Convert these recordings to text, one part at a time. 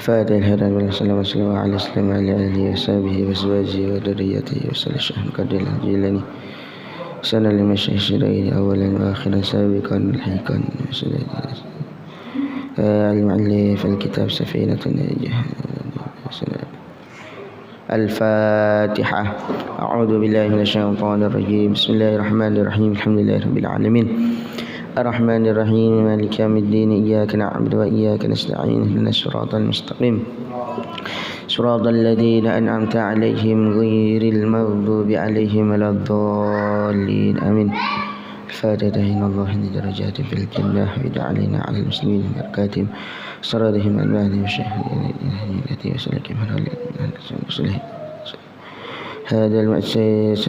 فاتح الهدى والسلام والسلام على السلام على آله وصحبه وأزواجه وذريته وصلى الشيخ القدير الجيلاني سنة لمشاهير أولا وآخرا سابقا ملحقا المؤلف الكتاب سفينة النجاة. الفاتحة. أعوذ بالله من الشيطان الرجيم. بسم الله الرحمن الرحيم. الحمد لله رب العالمين الرحمن الرحيم مالك يوم الدين إياك نعبد وإياك نستعين اهدنا الصراط المستقيم صراط الذين أنعمت عليهم غير المغضوب عليهم ولا الضالين آمين. الفاتحة. إن الله درجات في الجنة ويدعى علينا على المسلمين بركاتهم صراطهم أنواعهم التي وسلكهم هذا المؤسس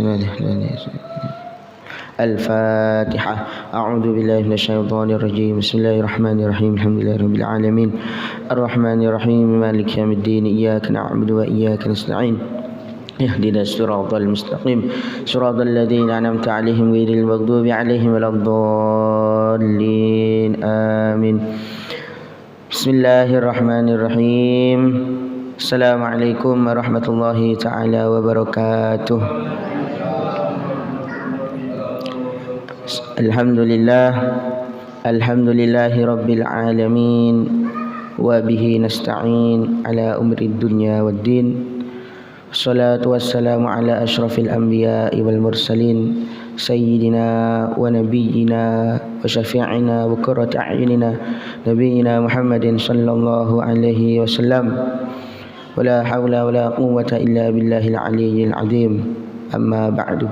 الفاتحة. أعوذ بالله من الشيطان الرجيم. بسم الله الرحمن الرحيم. الحمد لله رب العالمين الرحمن الرحيم مالك يوم الدين إياك نعبد وإياك نستعين اهدنا الصراط المستقيم صراط الذين أنعمت عليهم غير المغضوب عليهم ولا الضالين آمين. بسم الله الرحمن الرحيم. السلام عليكم ورحمة الله تعالى وبركاته. Alhamdulillah Alhamdulillahi Rabbil Alamin wa bihi nasta'in ala umri dunya waddin. Wassalatu wassalamu ala ashrafil anbiya'i wal mursalin sayyidina wa nabiyyina wa syafi'ina wa qurrati a'yunina nabiyyina Muhammadin sallallahu alaihi wasallam. Wala hawla wala quwwata illa billahil aliyyil azim. Amma ba'du.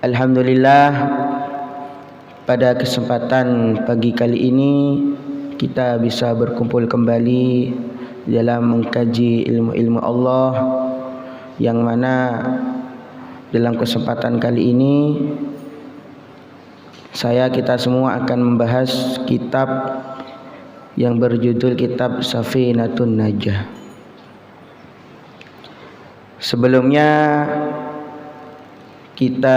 Alhamdulillah, pada kesempatan pagi kali ini kita bisa berkumpul kembali dalam mengkaji ilmu-ilmu Allah, yang mana dalam kesempatan kali ini kita semua akan membahas kitab yang berjudul kitab Safinatun Najah. Sebelumnya kita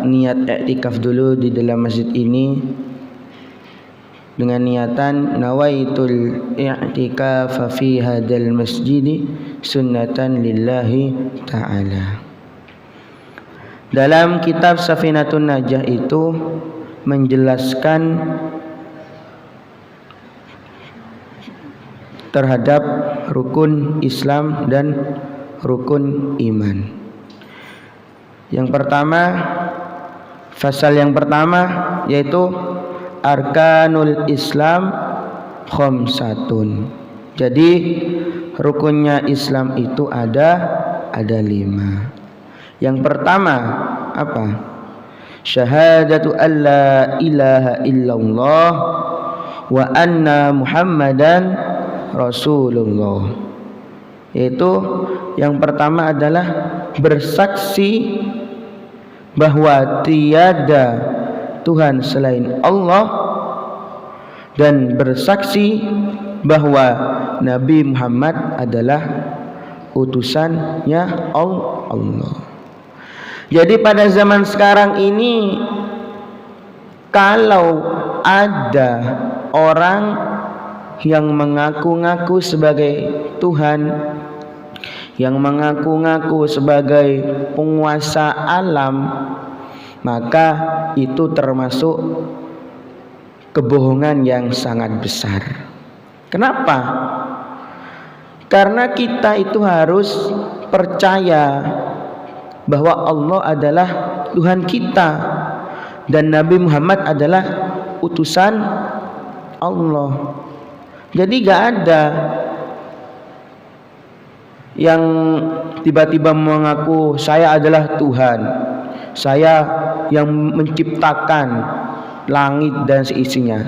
niat i'tikaf dulu di dalam masjid ini dengan niatan nawaitul i'tikaf fi hadzal masjid sunnatan lillahi ta'ala. Dalam kitab Safinatun Najah itu menjelaskan terhadap rukun Islam dan rukun iman. Yang pertama, fasal yang pertama yaitu arkanul Islam khamsatun. Jadi rukunnya Islam itu ada 5. Yang pertama apa? Syahadatu alla ilaha illallah wa anna Muhammadan Rasulullah. Yaitu yang pertama adalah bersaksi bahwa tiada Tuhan selain Allah dan bersaksi bahwa Nabi Muhammad adalah utusannya Allah. Jadi pada zaman sekarang ini kalau ada orang yang mengaku-ngaku sebagai Tuhan, yang mengaku-ngaku sebagai penguasa alam, maka itu termasuk kebohongan yang sangat besar. Kenapa? Karena kita itu harus percaya bahwa Allah adalah Tuhan kita dan Nabi Muhammad adalah utusan Allah. Jadi gak ada yang tiba-tiba mengaku saya adalah Tuhan, saya yang menciptakan langit dan seisinya.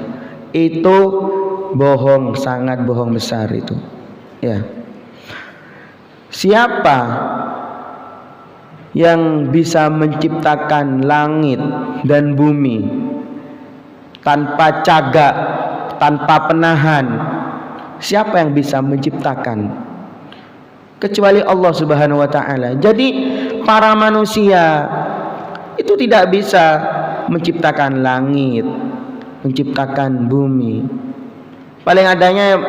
Itu bohong, sangat bohong besar itu. Ya. Siapa yang bisa menciptakan langit dan bumi tanpa cagak, tanpa penahan? Siapa yang bisa menciptakan? Kecuali Allah Subhanahu wa ta'ala. Jadi para manusia itu tidak bisa menciptakan langit, menciptakan bumi. Paling adanya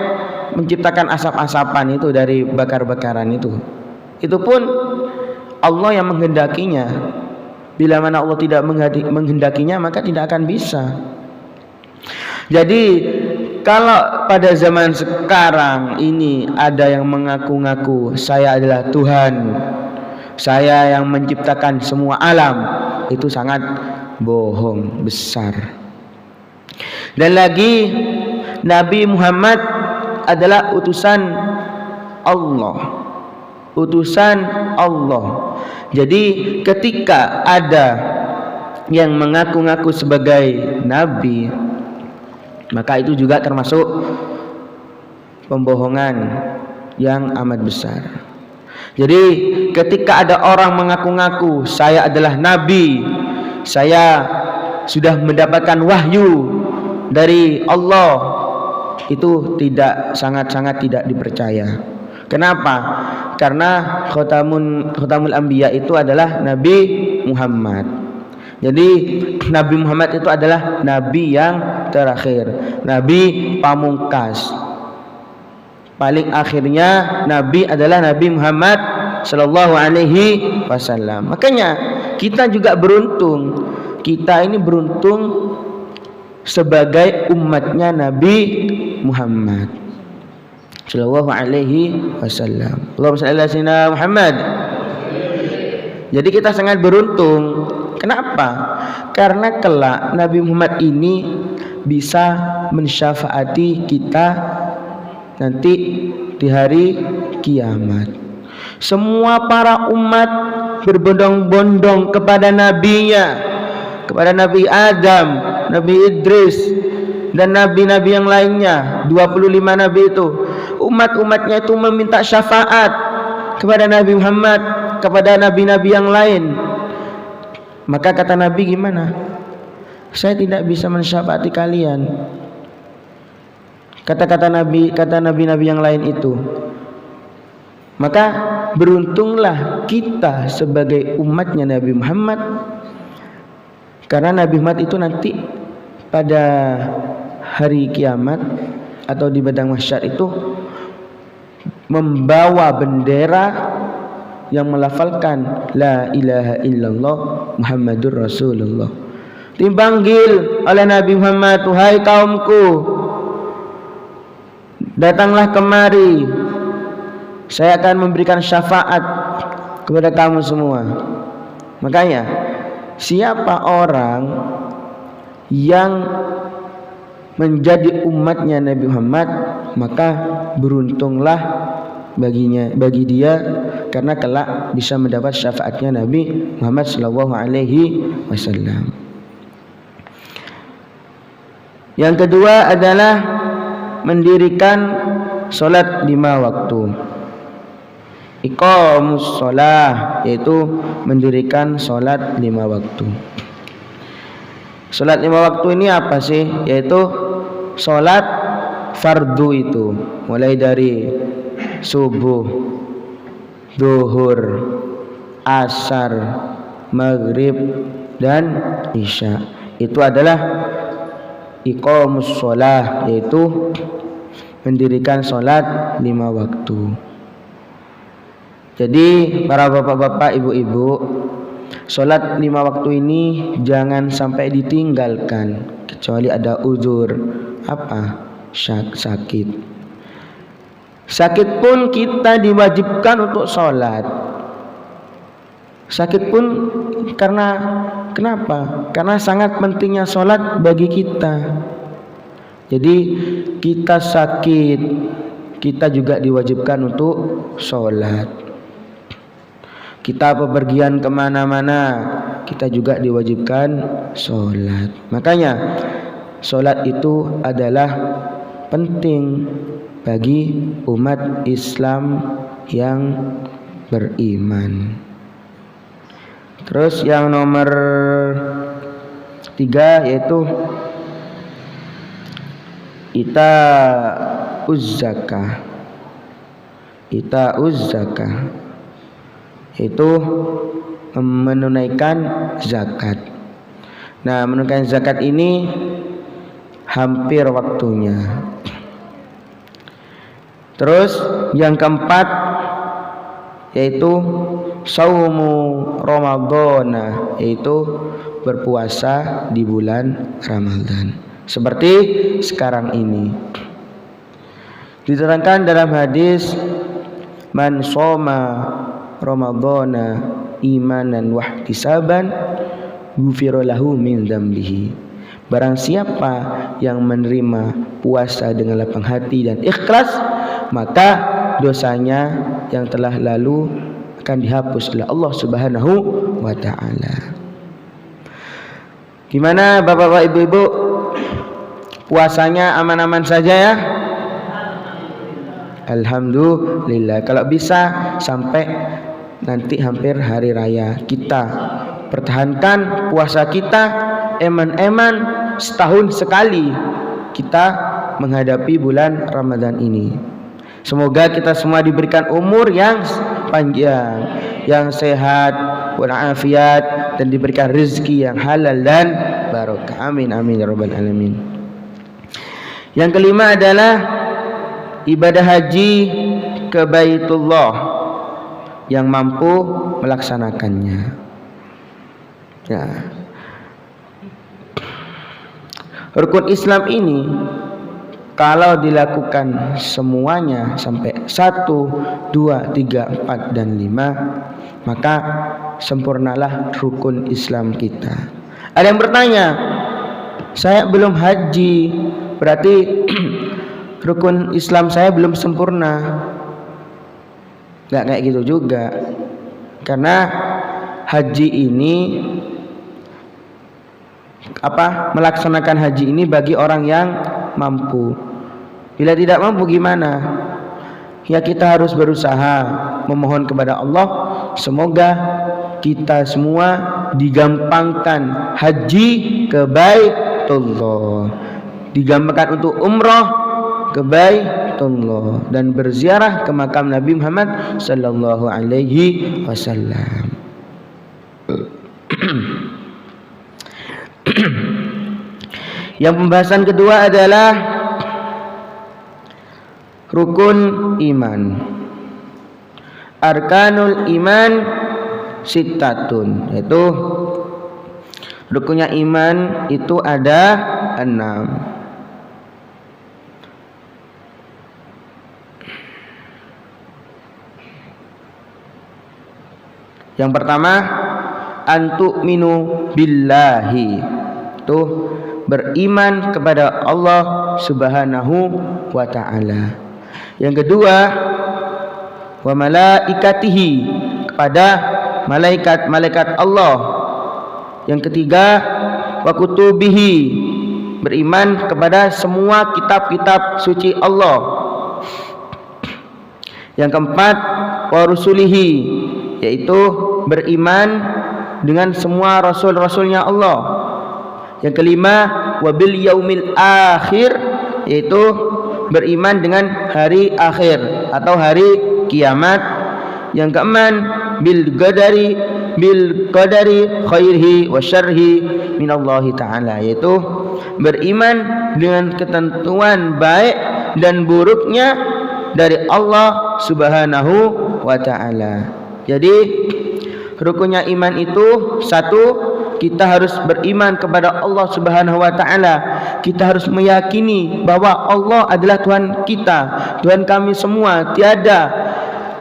menciptakan asap-asapan itu dari bakar-bakaran itu pun Allah yang menghendakinya. Bila mana Allah tidak menghendakinya, maka tidak akan bisa. Jadi kalau pada zaman sekarang ini ada yang mengaku-ngaku saya adalah Tuhan, saya yang menciptakan semua alam, itu sangat bohong besar. Dan lagi, Nabi Muhammad adalah utusan Allah. Utusan Allah. Jadi ketika ada yang mengaku-ngaku sebagai nabi, maka itu juga termasuk pembohongan yang amat besar. Jadi ketika ada orang mengaku-ngaku saya adalah nabi, saya sudah mendapatkan wahyu dari Allah, itu sangat-sangat tidak dipercaya. Kenapa? Karena khotamul anbiya itu adalah Nabi Muhammad. Jadi Nabi Muhammad itu adalah nabi yang terakhir, nabi pamungkas. Paling akhirnya nabi adalah Nabi Muhammad sallallahu alaihi wasallam. Makanya kita juga beruntung. Kita ini beruntung sebagai umatnya Nabi Muhammad sallallahu alaihi wasallam. Allahumma shalli ala sayyidina Muhammad. Jadi kita sangat beruntung. Kenapa? Karena kelak Nabi Muhammad ini bisa mensyafaati kita nanti di hari kiamat. Semua para umat berbondong-bondong kepada nabinya, kepada Nabi Adam, Nabi Idris, dan nabi-nabi yang lainnya, 25 nabi itu. Umat-umatnya itu meminta syafaat kepada Nabi Muhammad, kepada nabi-nabi yang lain. Maka kata Nabi, gimana? Saya tidak bisa mensyafaati kalian. Kata nabi-nabi yang lain itu. Maka beruntunglah kita sebagai umatnya Nabi Muhammad, karena Nabi Muhammad itu nanti pada hari kiamat atau di padang mahsyar itu membawa bendera yang melafalkan la ilaha illallah Muhammadur Rasulullah. Dipanggil oleh Nabi Muhammad, "Tuhai kaumku, datanglah kemari. Saya akan memberikan syafaat kepada kamu semua." Makanya siapa orang yang menjadi umatnya Nabi Muhammad, maka beruntunglah bagi dia, karena kelak bisa mendapat syafaatnya Nabi Muhammad sallallahu alaihi wasallam. Yang kedua adalah mendirikan sholat 5 waktu. Iqamus sholah, yaitu mendirikan sholat 5 waktu. Sholat 5 waktu ini apa sih? Yaitu sholat fardu itu, mulai dari subuh, zuhur, asar, maghrib, dan isya. Itu adalah iqamus sholah, yaitu mendirikan sholat 5 waktu. Jadi para bapak-bapak, ibu-ibu, sholat 5 waktu ini jangan sampai ditinggalkan kecuali ada uzur. Apa? Sakit. Sakit pun kita diwajibkan untuk sholat. Sakit pun kenapa? Karena sangat pentingnya sholat bagi kita. Jadi kita sakit, kita juga diwajibkan untuk sholat. Kita bepergian kemana-mana, kita juga diwajibkan sholat. Makanya sholat itu adalah penting bagi umat Islam yang beriman. Terus yang nomor 3 yaitu Ita'uz zakah. Ita'uz zakah, yaitu menunaikan zakat. Nah, menunaikan zakat ini hampir waktunya. Terus yang keempat yaitu saumu Ramadhana, yaitu berpuasa di bulan Ramadan. Seperti sekarang ini. Diterangkan dalam hadis, man shoma Ramadhana imanan wahtisaban ghufira lahu min dzambihi. Barang siapa yang menerima puasa dengan lapang hati dan ikhlas, maka dosanya yang telah lalu akan dihapus oleh Allah Subhanahu wa taala. Gimana Bapak-bapak, Ibu-ibu? Puasanya aman-aman saja ya? Alhamdulillah. Kalau bisa sampai nanti hampir hari raya, kita pertahankan puasa kita, eman-eman setahun sekali kita menghadapi bulan Ramadan ini. Semoga kita semua diberikan umur yang panjang, yang sehat, walafiat, dan diberikan rezeki yang halal dan barokah. Amin amin ya rabbal alamin. Yang kelima adalah ibadah haji ke Baitullah yang mampu melaksanakannya. Ya. Rukun Islam ini kalau dilakukan semuanya sampai 1, 2, 3, 4, dan 5, maka sempurnalah rukun Islam kita. Ada yang bertanya, saya belum haji, berarti rukun Islam saya belum sempurna. Nggak kayak gitu juga. Karena haji ini melaksanakan haji ini bagi orang yang mampu. Bila tidak mampu gimana? Ya kita harus berusaha memohon kepada Allah semoga kita semua digampangkan haji ke Baitullah, digampangkan untuk umrah ke Baitullah dan berziarah ke makam Nabi Muhammad sallallahu alaihi wasallam. Yang pembahasan kedua adalah rukun iman. Arkanul iman sittatun, yaitu rukunnya iman itu ada 6. Yang pertama, antu'minu billahi, itu beriman kepada Allah Subhanahu wa taala. Yang kedua, wa malaikatihi, kepada malaikat-malaikat Allah. Yang ketiga, wa kutubihi, beriman kepada semua kitab-kitab suci Allah. Yang keempat, wa rusulihi, yaitu beriman dengan semua rasul-rasulnya Allah. Yang kelima, wabil yaumil akhir, yaitu beriman dengan hari akhir atau hari kiamat. Yang keenam, bil qadari khairihi wa syarrihi minallahi ta'ala, yaitu beriman dengan ketentuan baik dan buruknya dari Allah Subhanahu wa ta'ala. Jadi rukunnya iman itu 1, kita harus beriman kepada Allah Subhanahu wa taala. Kita harus meyakini bahwa Allah adalah Tuhan kita, Tuhan kami semua. Tiada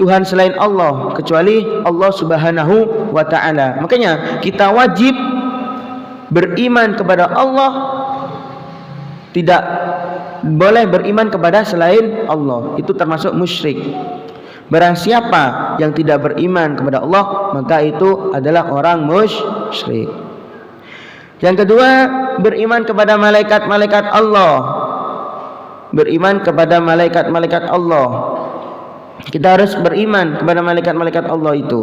Tuhan selain Allah kecuali Allah Subhanahu wa taala. Makanya kita wajib beriman kepada Allah, tidak boleh beriman kepada selain Allah. Itu termasuk musyrik. Barang siapa yang tidak beriman kepada Allah, maka itu adalah orang musyrik. Yang kedua, beriman kepada malaikat-malaikat Allah. Beriman kepada malaikat-malaikat Allah. Kita harus beriman kepada malaikat-malaikat Allah itu.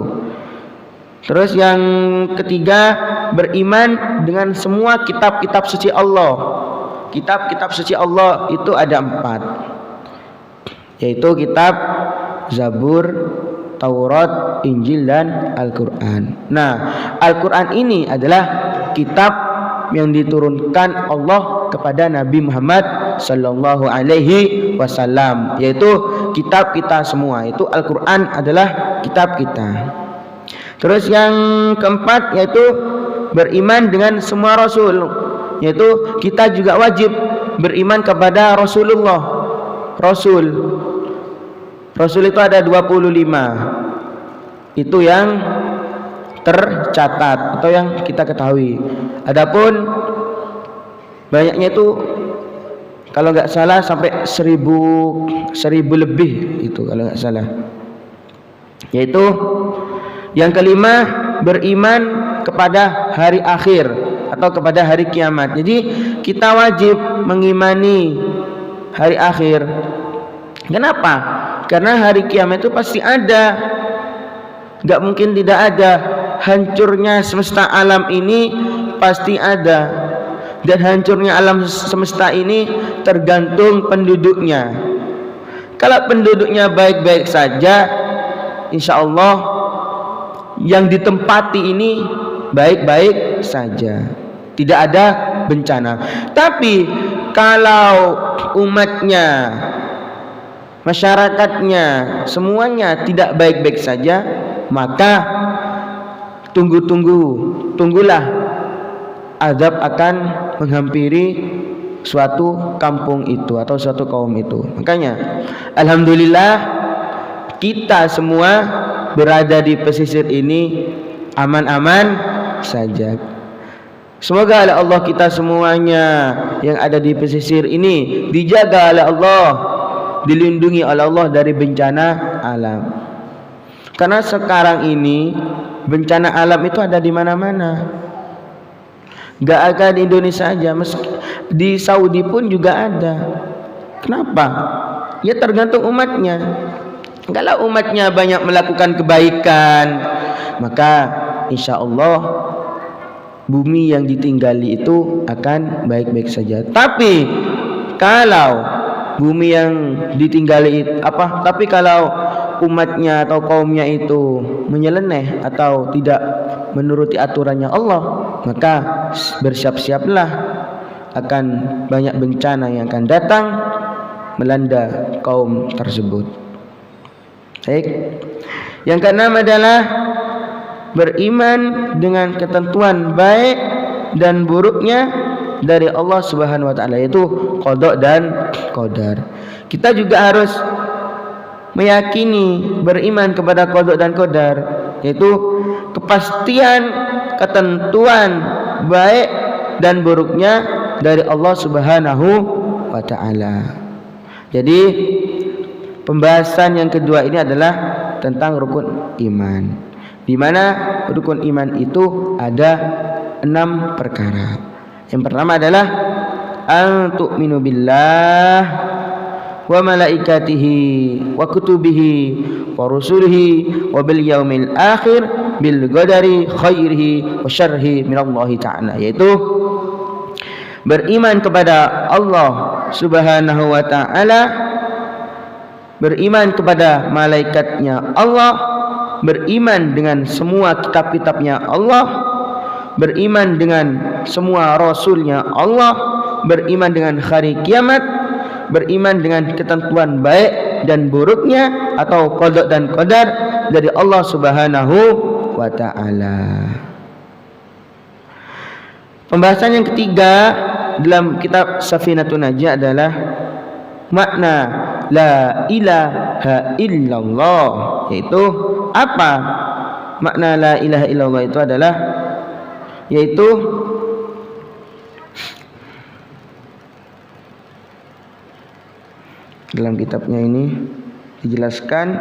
Terus yang ketiga, beriman dengan semua kitab-kitab suci Allah. Kitab-kitab suci Allah itu ada 4, yaitu kitab Zabur, Taurat, Injil, dan Al-Quran. Nah, Al-Quran ini adalah kitab yang diturunkan Allah kepada Nabi Muhammad sallallahu alaihi wasallam, yaitu kitab kita semua. Itu Al-Quran adalah kitab kita. Terus yang keempat yaitu beriman dengan semua Rasul. Yaitu kita juga wajib beriman kepada Rasulullah. Rasul itu ada 25. Itu yang tercatat atau yang kita ketahui. Adapun banyaknya itu kalau nggak salah sampai 1000 lebih itu kalau nggak salah. Yaitu yang kelima beriman kepada hari akhir atau kepada hari kiamat. Jadi kita wajib mengimani hari akhir. Kenapa? Karena hari kiamat itu pasti ada. Nggak mungkin tidak ada. Hancurnya semesta alam ini pasti ada. Dan hancurnya alam semesta ini tergantung penduduknya. Kalau penduduknya baik-baik saja, insya Allah yang ditempati ini baik-baik saja, tidak ada bencana. Tapi kalau umatnya, masyarakatnya, semuanya tidak baik-baik saja, maka tunggulah azab akan menghampiri suatu kampung itu atau suatu kaum itu. Makanya alhamdulillah kita semua berada di pesisir ini aman-aman saja. Semoga oleh Allah kita semuanya yang ada di pesisir ini dijaga oleh Allah, dilindungi oleh Allah dari bencana alam. Karena sekarang ini bencana alam itu ada di mana-mana. Gak ada di Indonesia aja, di Saudi pun juga ada. Kenapa? Ya tergantung umatnya. Kalau umatnya banyak melakukan kebaikan, maka insya Allah bumi yang ditinggali itu akan baik-baik saja. Tapi kalau bumi yang ditinggali tapi kalau umatnya atau kaumnya itu menyeleneh atau tidak menuruti aturannya Allah, maka bersiap-siaplah akan banyak bencana yang akan datang melanda kaum tersebut. Baik. Yang keenam adalah beriman dengan ketentuan baik dan buruknya dari Allah Subhanahu wa taala, yaitu qada dan qadar. Kita juga harus meyakini beriman kepada qada dan qadar, yaitu kepastian ketentuan baik dan buruknya dari Allah Subhanahu wa taala. Jadi pembahasan yang kedua ini adalah tentang rukun iman, di mana rukun iman itu ada 6 perkara. Yang pertama adalah an tu'minu billah wa malaikatihi wa kutubihi wa rusulihi wa bil yaumil akhir bil qadari khairihi wa syarrihi minallahi ta'ala, yaitu beriman kepada Allah Subhanahu wa ta'ala, beriman kepada malaikatnya Allah, beriman dengan semua kitab-kitabnya Allah, beriman dengan semua rasulnya Allah, beriman dengan hari kiamat, beriman dengan ketentuan baik dan buruknya atau qada dan qadar dari Allah Subhanahu wa ta'ala. Pembahasan yang ketiga dalam kitab Safinatun Najah adalah makna la ilaha illallah, yaitu apa makna la ilaha illallah itu adalah, yaitu dalam kitabnya ini dijelaskan,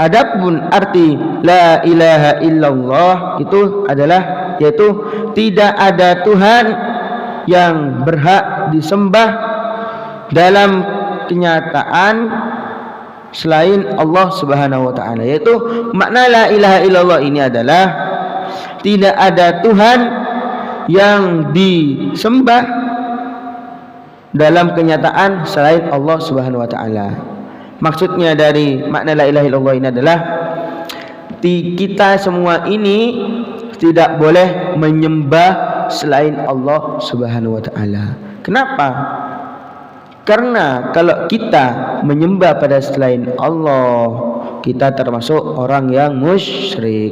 adapun arti la ilaha illallah itu adalah yaitu tidak ada Tuhan yang berhak disembah dalam kenyataan selain Allah Subhanahu wa taala. Yaitu makna la ilaha illallah ini adalah tidak ada Tuhan yang disembah dalam kenyataan selain Allah Subhanahu wa taala. Maksudnya dari makna la ilaha illallah ini adalah kita semua ini tidak boleh menyembah selain Allah Subhanahu wa taala. Kenapa? Karena kalau kita menyembah pada selain Allah, kita termasuk orang yang musyrik.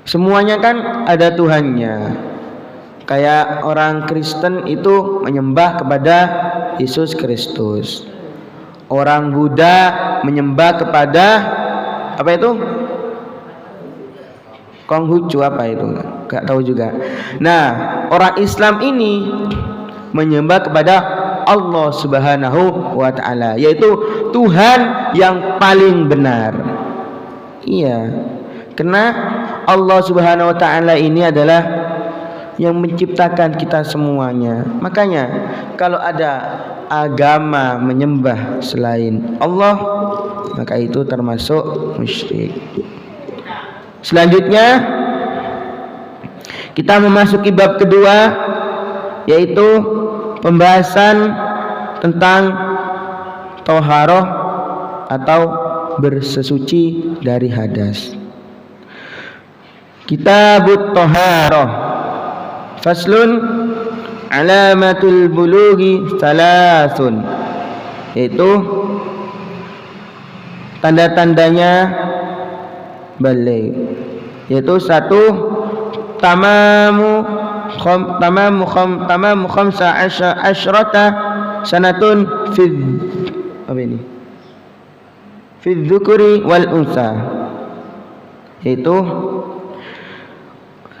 Semuanya kan ada Tuhannya. Kayak orang Kristen itu menyembah kepada Yesus Kristus. Orang Buddha menyembah kepada apa itu? Konghucu apa itu? Gak tahu juga. Nah, orang Islam ini menyembah kepada Allah Subhanahu wa ta'ala, yaitu Tuhan yang paling benar. Iya. Karena Allah Subhanahu wa ta'ala ini adalah yang menciptakan kita semuanya. Makanya kalau ada agama menyembah selain Allah, maka itu termasuk musyrik. Selanjutnya kita memasuki bab kedua, yaitu pembahasan tentang thaharah atau bersesuci dari hadas. Kitabut thaharah. Faslun alamatul bulughi salasun, yaitu tanda-tandanya balik, yaitu satu, tamamu khamsa asyrata sanatun fi dzukuri wal unsa, yaitu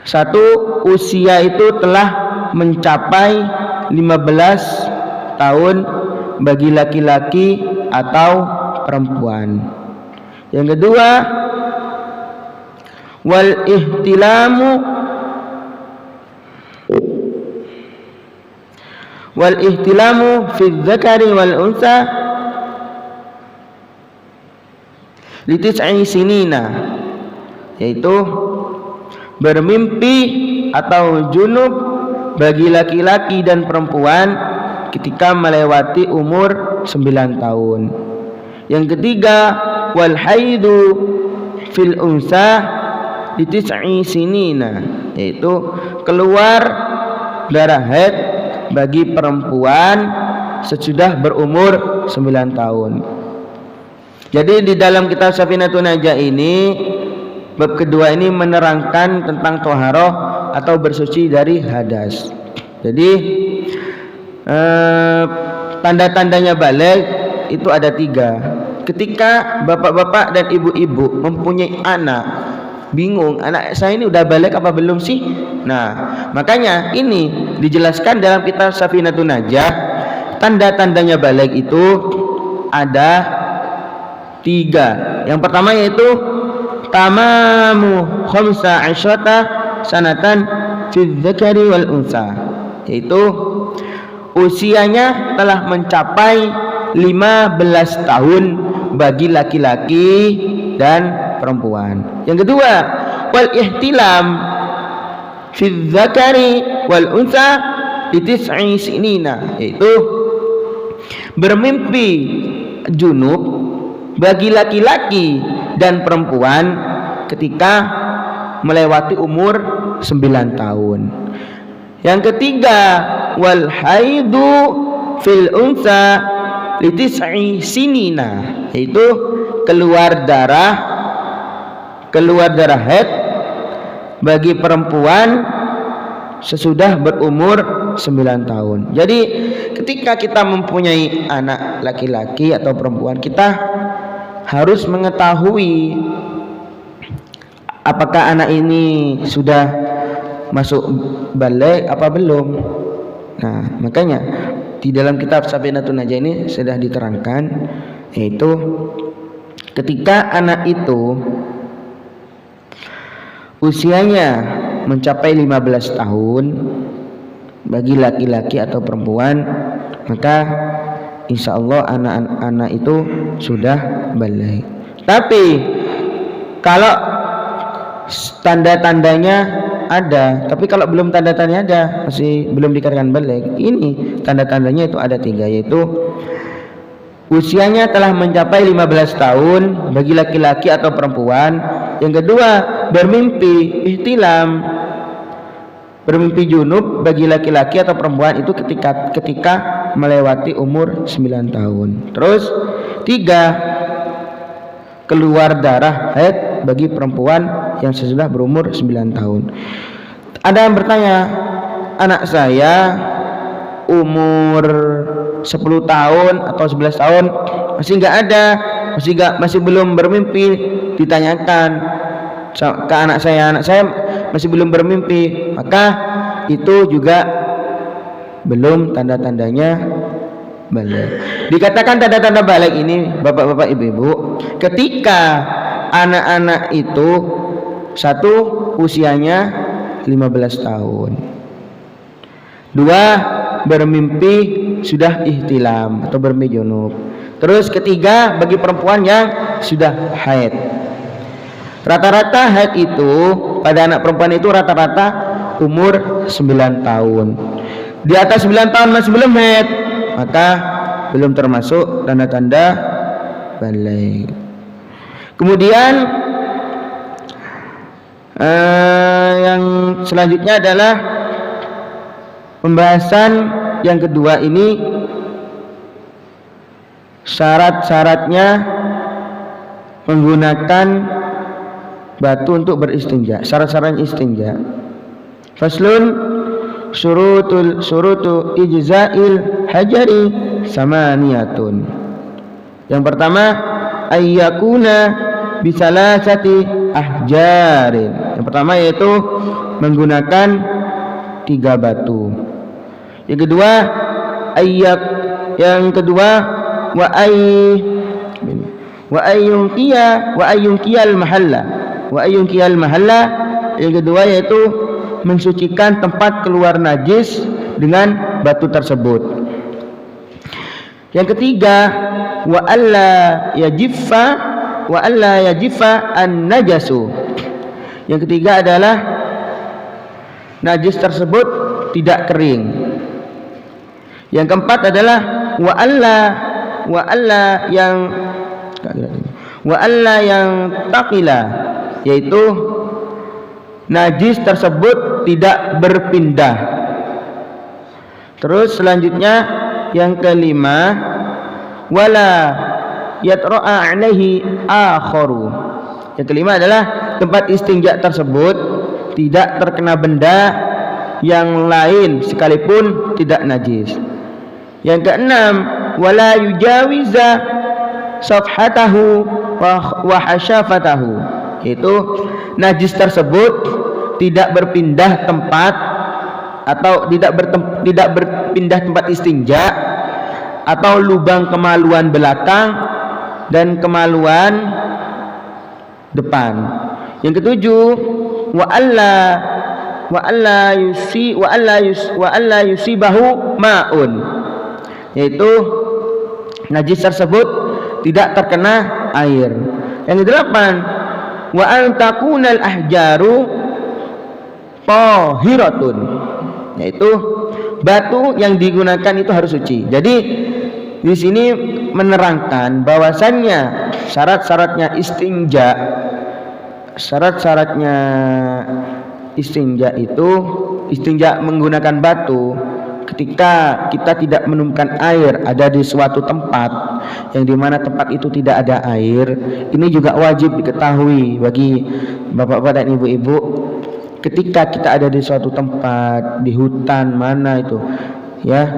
satu, usia itu telah mencapai 15 tahun bagi laki-laki atau perempuan. Yang kedua, wal ihtilamu fi dzakari wal unsa li tis'i sinina, yaitu bermimpi atau junub bagi laki-laki dan perempuan ketika melewati umur 9 tahun. Yang ketiga, wal haidu fil unsa li tis'i sinina, yaitu keluar darah haid bagi perempuan sesudah berumur 9 tahun. Jadi di dalam kitab Safinatun Najah ini, bab kedua ini menerangkan tentang thaharah atau bersuci dari hadas. Jadi tanda-tandanya balik itu ada 3. Ketika bapak-bapak dan ibu-ibu mempunyai anak, bingung, anak saya ini udah balik apa belum sih? Nah, makanya ini dijelaskan dalam kitab Safinatun Najah. Tanda-tandanya balik itu ada 3. Yang pertama yaitu tamamu khamsa asyrata sanatan fi dzakari wal unsa, yaitu usianya telah mencapai 15 tahun bagi laki-laki dan perempuan. Yang kedua, wal ihtilam fi dzakari wal unsa li tis'i sinina, yaitu bermimpi junub bagi laki-laki dan perempuan ketika melewati umur 9 tahun. Yang ketiga, wal haidu fil unsa li tis'i sinina, yaitu keluar darah haid bagi perempuan sesudah berumur 9 tahun. Jadi ketika kita mempunyai anak laki-laki atau perempuan, kita harus mengetahui apakah anak ini sudah masuk balik apa belum. Nah, makanya di dalam kitab Safinatun Najah ini sudah diterangkan, yaitu ketika anak itu usianya mencapai 15 tahun bagi laki-laki atau perempuan, maka insya Allah anak-anak itu sudah balik. Tapi kalau tanda-tandanya ada, tapi kalau belum tanda-tandanya ada, masih belum dikatakan balik, ini tanda-tandanya itu ada 3, yaitu usianya telah mencapai 15 tahun bagi laki-laki atau perempuan. Yang kedua, bermimpi ihtilam Bermimpi junub bagi laki-laki atau perempuan itu ketika melewati umur 9 tahun. Terus 3, keluar darah haid bagi perempuan yang sesudah berumur 9 tahun. Ada yang bertanya, anak saya umur 10 tahun atau 11 tahun masih nggak ada, masih belum bermimpi. Ditanyakan ke anak saya masih belum bermimpi, maka itu juga belum tanda-tandanya balik. Dikatakan tanda-tanda balik ini, bapak-bapak, ibu-ibu, ketika anak-anak itu satu, usianya 15 tahun, 2, bermimpi sudah ihtilam atau bermimpi junub. Terus 3, bagi perempuan yang sudah haid. Rata-rata haid itu pada anak perempuan itu rata-rata umur 9 tahun. Di atas 9 tahun masih belum haid, maka belum termasuk tanda-tanda balik. Kemudian yang selanjutnya adalah pembahasan yang kedua ini, syarat-syaratnya menggunakan batu untuk beristinja. Syarat-syarat istinja. Faslun syurutu ijza'il hajari samaniyatun. Yang pertama, ayyakuna bisalasati ahjarin. Yang pertama yaitu menggunakan 3 batu. Yang kedua wa ayyunkiyal mahalla. Yang kedua yaitu mensucikan tempat keluar najis dengan batu tersebut. Yang ketiga, wa alla yajiffa an-najasu. Yang ketiga adalah najis tersebut tidak kering. Yang keempat adalah wa alla yang taqila, yaitu najis tersebut tidak berpindah. Terus selanjutnya yang kelima, wala yatra'a alaihi akharu. Yang kelima adalah tempat istinja tersebut tidak terkena benda yang lain sekalipun tidak najis. Yang keenam, wala yujawiza safhatahu wa hasyafatahu, yaitu najis tersebut tidak berpindah tempat atau tidak berpindah tempat istinja atau lubang kemaluan belakang dan kemaluan depan. Yang ketujuh, wa alla yusibahu ma'un, yaitu najis tersebut tidak terkena air. Yang kedelapan, wa an takunal ahjaru tahiratun, yaitu batu yang digunakan itu harus suci. Jadi di sini menerangkan bahwasannya syarat-syaratnya istinja itu istinja menggunakan batu ketika kita tidak menemukan air ada di suatu tempat yang dimana tempat itu tidak ada air. Ini juga wajib diketahui bagi bapak-bapak dan ibu-ibu, ketika kita ada di suatu tempat, di hutan mana itu ya,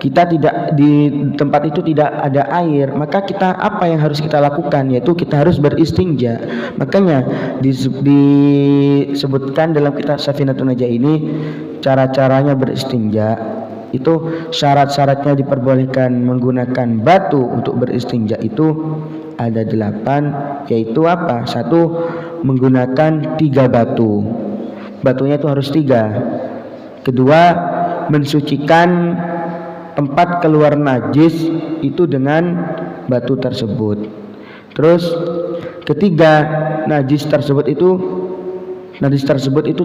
kita tidak di tempat itu tidak ada air, maka kita apa yang harus kita lakukan, yaitu kita harus beristinja. Makanya disebutkan dalam kitab Safinatun Najah ini cara-caranya beristinja. Itu syarat-syaratnya diperbolehkan menggunakan batu untuk beristinja itu ada 8, yaitu apa? 1, menggunakan 3 batu. Batunya itu harus 3. Kedua, mensucikan tempat keluar najis itu dengan batu tersebut. Terus ketiga, najis tersebut itu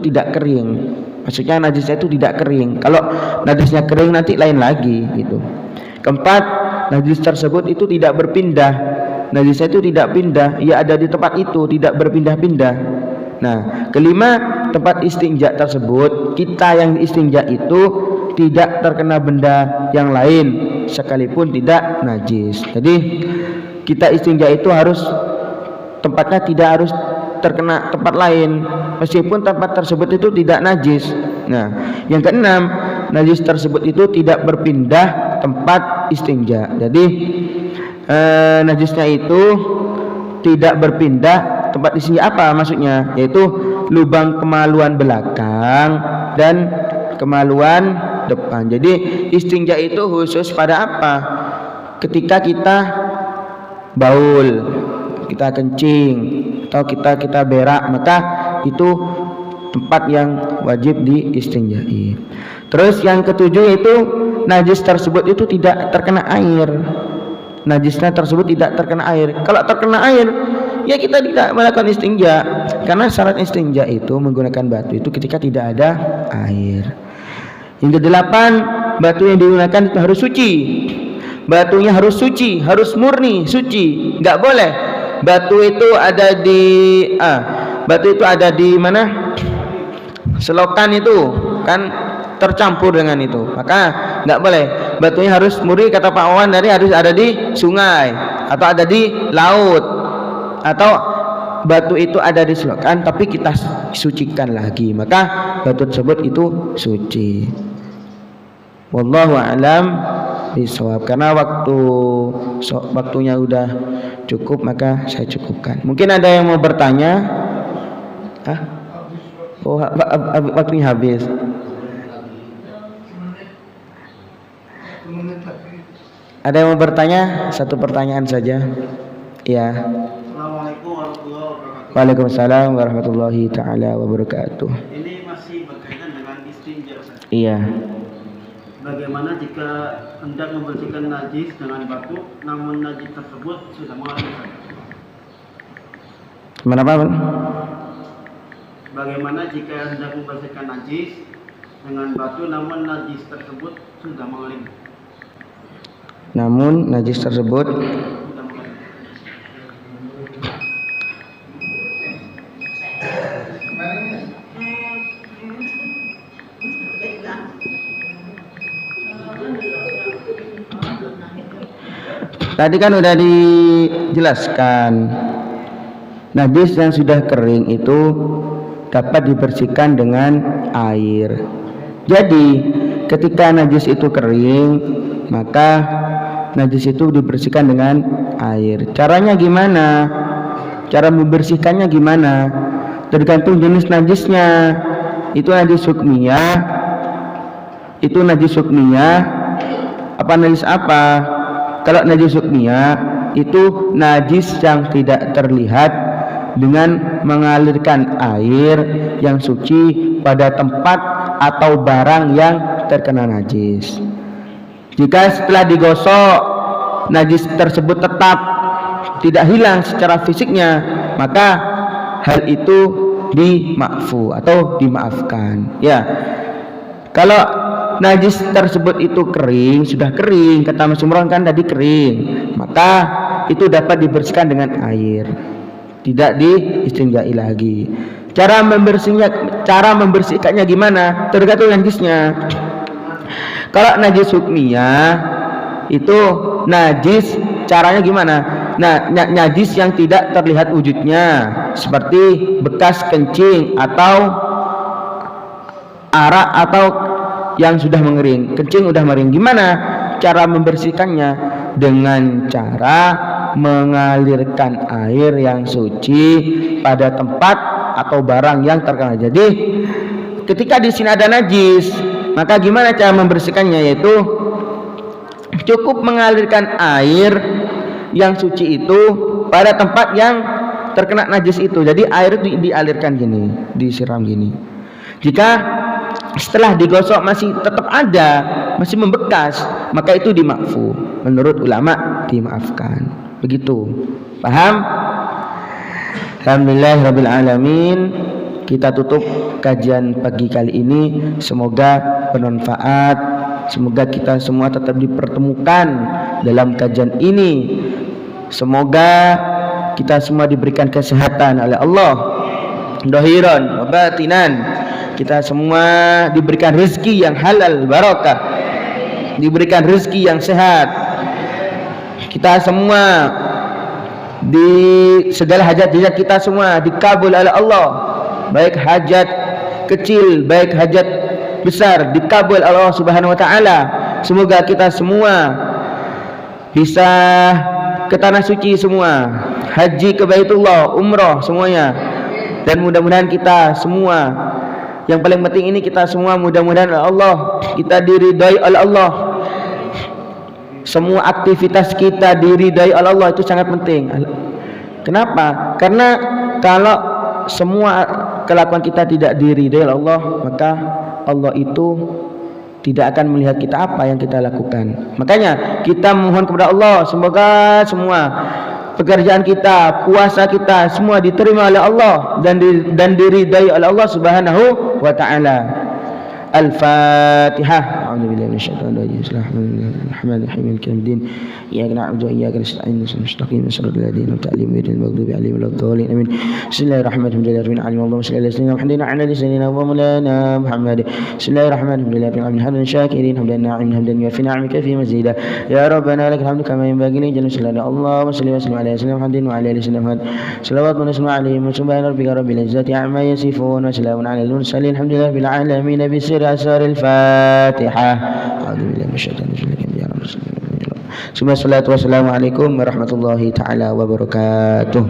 tidak kering. Maksudnya najisnya itu tidak kering. Kalau najisnya kering nanti lain lagi gitu. Keempat, najis tersebut itu tidak berpindah. Najisnya itu tidak pindah, ia ada di tempat itu, tidak berpindah-pindah. Nah, kelima, tempat istinja tersebut, kita yang istinja itu tidak terkena benda yang lain sekalipun tidak najis. Jadi kita istinja itu harus tempatnya tidak harus terkena tempat lain meskipun tempat tersebut itu tidak najis. Nah, yang keenam, najis tersebut itu tidak berpindah tempat istinja. Jadi najisnya itu tidak berpindah tempat istinja. Apa maksudnya? Yaitu lubang kemaluan belakang dan kemaluan depan. Jadi istinja itu khusus pada apa? Ketika kita baul, kita kencing, atau kita berak, maka itu tempat yang wajib diistinjai. Terus yang ketujuh itu najis tersebut itu tidak terkena air. Najisnya tersebut tidak terkena air. Kalau terkena air, ya kita tidak melakukan istinja, karena syarat istinja itu menggunakan batu itu ketika tidak ada air. Yang kedelapan, batu yang digunakan itu harus suci. Batunya harus suci, harus murni, suci. Nggak boleh batu itu ada di mana? Selokan itu kan tercampur dengan itu, maka nggak boleh. Batunya harus murni, kata Pak Wawan, harus ada di sungai atau ada di laut, atau batu itu ada di selokan tapi kita sucikan lagi, maka batu tersebut itu suci. Wallahu a'lam bishawab. Karena waktunya udah cukup, maka saya cukupkan. Mungkin ada yang mau bertanya? Oh, waktunya habis. Ada yang mau bertanya? Satu pertanyaan saja. Ya. Assalamualaikum warahmatullahi wabarakatuh. Waalaikumsalam warahmatullahi taala wabarakatuh. Ini masih berkaitan dengan istinja, Ustaz. Iya. Bagaimana jika hendak membersihkan najis dengan batu, namun najis tersebut sudah mengalir? Kenapa? Bagaimana jika hendak membersihkan najis dengan batu, namun najis tersebut sudah mengalir? Namun najis tersebut Sudah mengalir. tadi kan udah dijelaskan, najis yang sudah kering itu dapat dibersihkan dengan air. Jadi ketika najis itu kering, maka najis itu dibersihkan dengan air. Caranya gimana? Cara membersihkannya gimana? Tergantung jenis najisnya. Itu najis hukmiyah, apa najis apa? Kalau najis hukmiyah itu najis yang tidak terlihat dengan mengalirkan air yang suci pada tempat atau barang yang terkena najis. Jika setelah digosok najis tersebut tetap tidak hilang secara fisiknya, maka hal itu dimakfu atau dimaafkan. Ya, kalau najis tersebut itu kering, sudah kering, kata Mas Umron kan tadi kering, maka itu dapat dibersihkan dengan air, tidak diistinjai lagi. Cara membersihkannya gimana? Tergantung najisnya. Kalau najis hukmiyah itu najis, caranya gimana? Nah, najis yang tidak terlihat wujudnya, seperti bekas kencing atau arak atau yang sudah mengering. Kencing udah mengering, gimana cara membersihkannya? Dengan cara mengalirkan air yang suci pada tempat atau barang yang terkena. Jadi ketika di sini ada najis, maka gimana cara membersihkannya? Yaitu cukup mengalirkan air yang suci itu pada tempat yang terkena najis itu. Jadi air itu dialirkan gini, disiram gini. Jika setelah digosok masih tetap ada, masih membekas, maka itu dimakfu. Menurut ulama dimaafkan. Begitu. Paham? Alhamdulillahirabbil alamin. Kita tutup kajian pagi kali ini. Semoga bermanfaat. Semoga kita semua tetap dipertemukan dalam kajian ini. Semoga kita semua diberikan kesehatan oleh Allah. dohiron wa batinan. Kita semua diberikan rezeki yang halal barakah, diberikan rezeki yang sehat. Kita semua di segala hajat-hajat kita semua dikabul oleh Allah, baik hajat kecil baik hajat besar dikabul oleh Allah Subhanahu wa taala. Semoga kita semua bisa ke tanah suci semua, haji ke Baitullah, umrah semuanya. Dan mudah-mudahan kita semua, yang paling penting ini kita semua mudah-mudahan Allah, kita diridai oleh Allah. Semua aktivitas kita diridai oleh Allah, itu sangat penting. Kenapa? Karena kalau semua kelakuan kita tidak diridai oleh Allah, maka Allah itu tidak akan melihat kita apa yang kita lakukan. Makanya kita mohon kepada Allah, semoga semua pekerjaan kita, puasa kita semua diterima oleh Allah dan diridai oleh Allah Subhanahu wa taala. Al-Fatihah. A'udzubillahi minasyaitonir rajim. Bismillahirrahmanirrahim. Alhamdulillah. Iyyaka na'budu wa iyyaka nasta'in. Ihdinas siratal mustaqim. Ta'lim maghdubi 'alaihim waladdallin. Amin. Bismillahirrahmanirrahim. Allahumma shalli ala sayyidina Muhammadin wa ala ali sayyidina wa maulana Muhammad. Bismillahirrahmanirrahim. Hamdan syakirin, hamdan na'imin, hamdan yuwaffi ni'amaka fi mazida. Ya Rabbana lakal hamdu kama yanbaghi li jalali wajhika. Allahumma shalli wa sallim ala sayyidina Muhammadin wa ala ali sayyidina Muhammad. Shalawatun wa salamun alaihi wa subhana rabbika rabbil izzati amma yasifun wa salamun ala al-mursalin. Alhamdulillahi rabbil alamin. Asar al-Fatihah. A'udzubillahi minasyaitonir rajim. Assalamualaikum warahmatullahi taala wabarakatuh.